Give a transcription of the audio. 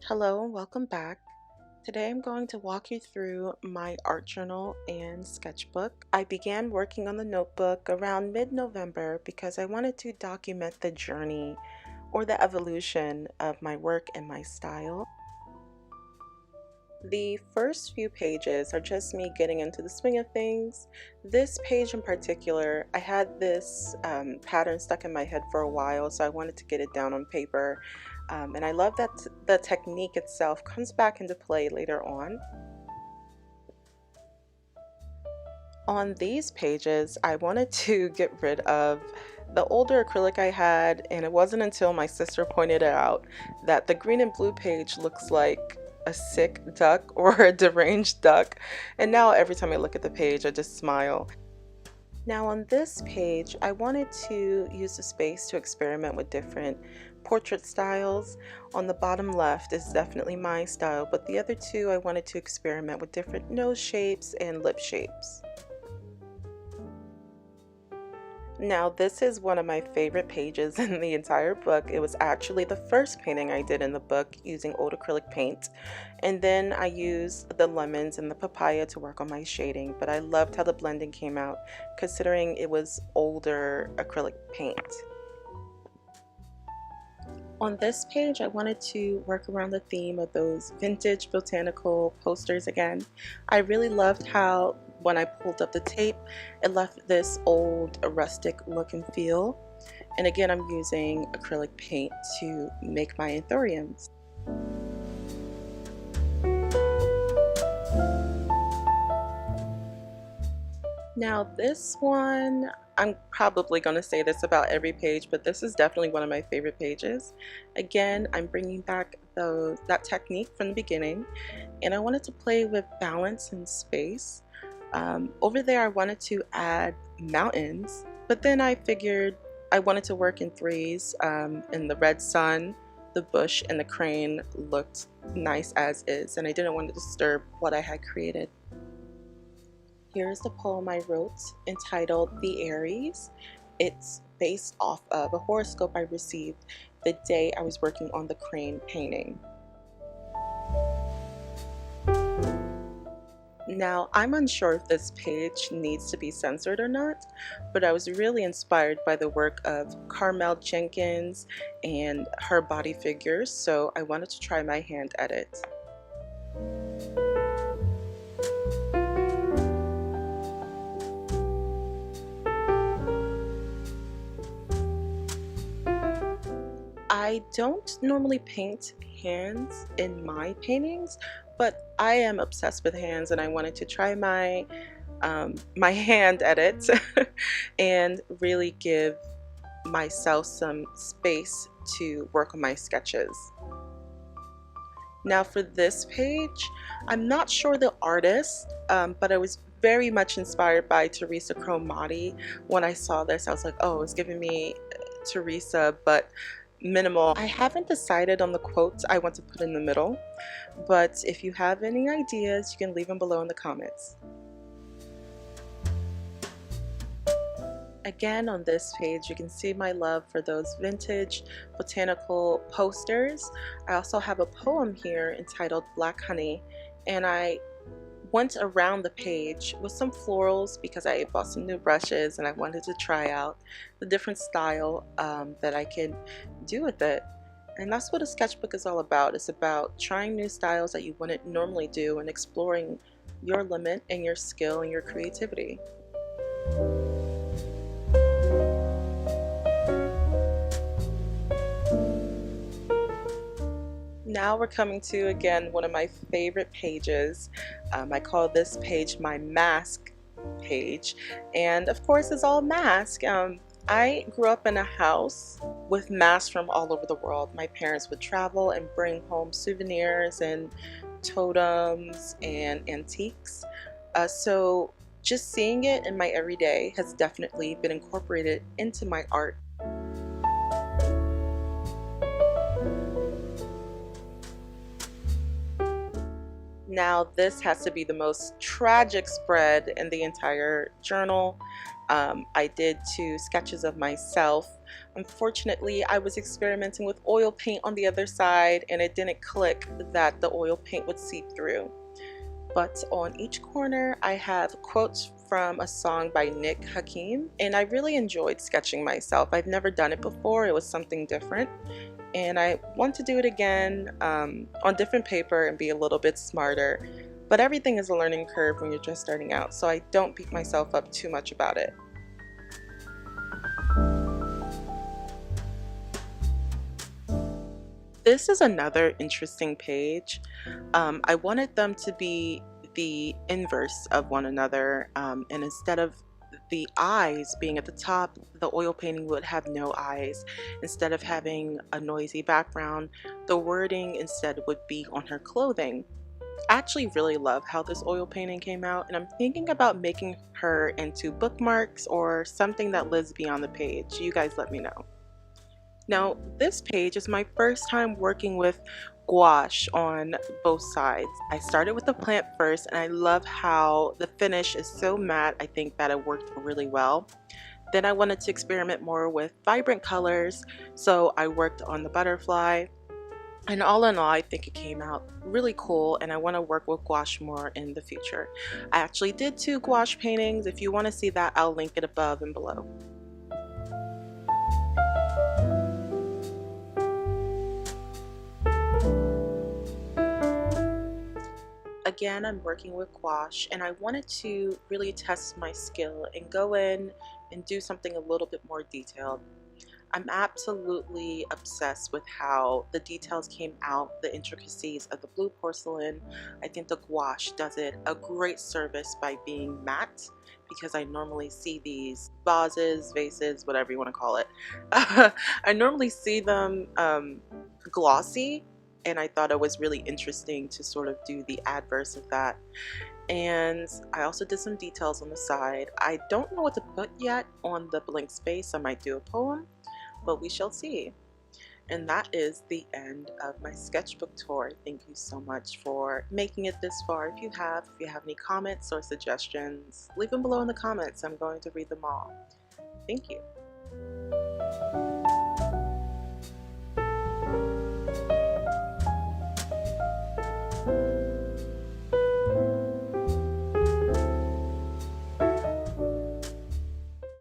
Hello and welcome back. Today I'm going to walk you through my art journal and sketchbook. I began working on the notebook around mid-November because I wanted to document the journey or the evolution of my work and my style. The first few pages are just me getting into the swing of things. This page in particular, I had this pattern stuck in my head for a while, so I wanted to get it down on paper. And I love that the technique itself comes back into play later on. On these pages, I wanted to get rid of the older acrylic I had, and it wasn't until my sister pointed it out that the green and blue page looks like a sick duck or a deranged duck. And now every time I look at the page, I just smile. Now on this page, I wanted to use the space to experiment with different portrait styles. On the bottom left is definitely my style, but the other two I wanted to experiment with different nose shapes and lip shapes. Now, this is one of my favorite pages in the entire book. It was actually the first painting I did in the book using old acrylic paint. And then I used the lemons and the papaya to work on my shading. But I loved how the blending came out considering it was older acrylic paint. On this page, I wanted to work around the theme of those vintage botanical posters again. I really loved how when I pulled up the tape, it left this old rustic look and feel. And again, I'm using acrylic paint to make my anthuriums. Now this one, I'm probably going to say this about every page, but this is definitely one of my favorite pages. Again, I'm bringing back that technique from the beginning, and I wanted to play with balance and space. Over there I wanted to add mountains, but then I figured I wanted to work in threes, and the red sun, the bush, and the crane looked nice as is, and I didn't want to disturb what I had created. Here's the poem I wrote entitled The Aries. It's based off of a horoscope I received the day I was working on the crane painting. Now, I'm unsure if this page needs to be censored or not, but I was really inspired by the work of Carmel Jenkins and her body figures, so I wanted to try my hand at it. I don't normally paint hands in my paintings, but I am obsessed with hands and I wanted to try my hand at it and really give myself some space to work on my sketches. Now for this page, I'm not sure the artist, but I was very much inspired by Teresa Cromati. When I saw this, I was like, oh, it's giving me Teresa, but minimal. I haven't decided on the quotes I want to put in the middle, but if you have any ideas, you can leave them below in the comments. Again, on this page, you can see my love for those vintage botanical posters. I also have a poem here entitled Black Honey, and I went around the page with some florals because I bought some new brushes and I wanted to try out the different style that I can do with it. And that's what a sketchbook is all about. It's about trying new styles that you wouldn't normally do and exploring your limit and your skill and your creativity. Now we're coming to, again, one of my favorite pages. I call this page my mask page, and of course it's all mask. I grew up in a house with masks from all over the world. My parents would travel and bring home souvenirs and totems and antiques. So just seeing it in my everyday has definitely been incorporated into my art. Now this has to be the most tragic spread in the entire journal. I did 2 sketches of myself. Unfortunately, I was experimenting with oil paint on the other side and it didn't click that the oil paint would seep through. But on each corner I have quotes from a song by Nick Hakim, and I really enjoyed sketching myself. I've never done it before, it was something different, and I want to do it again on different paper and be a little bit smarter. But everything is a learning curve when you're just starting out, so I don't beat myself up too much about it. This is another interesting page. I wanted them to be the inverse of one another, and instead of the eyes being at the top, the oil painting would have no eyes. Instead of having a noisy background, the wording instead would be on her clothing. I actually really love how this oil painting came out, and I'm thinking about making her into bookmarks or something that lives beyond the page. You guys let me know. Now, this page is my first time working with gouache on both sides. I started with the plant first, and I love how the finish is so matte. I think that it worked really well. Then I wanted to experiment more with vibrant colors, so I worked on the butterfly. And all in all, I think it came out really cool, and I want to work with gouache more in the future. I actually did 2 gouache paintings. If you want to see that, I'll link it above and below. Again, I'm working with gouache, and I wanted to really test my skill and go in and do something a little bit more detailed. I'm absolutely obsessed with how the details came out, the intricacies of the blue porcelain. I think the gouache does it a great service by being matte, because I normally see these vases, vases, whatever you want to call it. I normally see them glossy, and I thought it was really interesting to sort of do the adverse of that. And I also did some details on the side. I don't know what to put yet on the blank space. I might do a poem, but we shall see. And that is the end of my sketchbook tour. Thank you so much for making it this far. If you have any comments or suggestions, leave them below in the comments. I'm going to read them all. Thank you.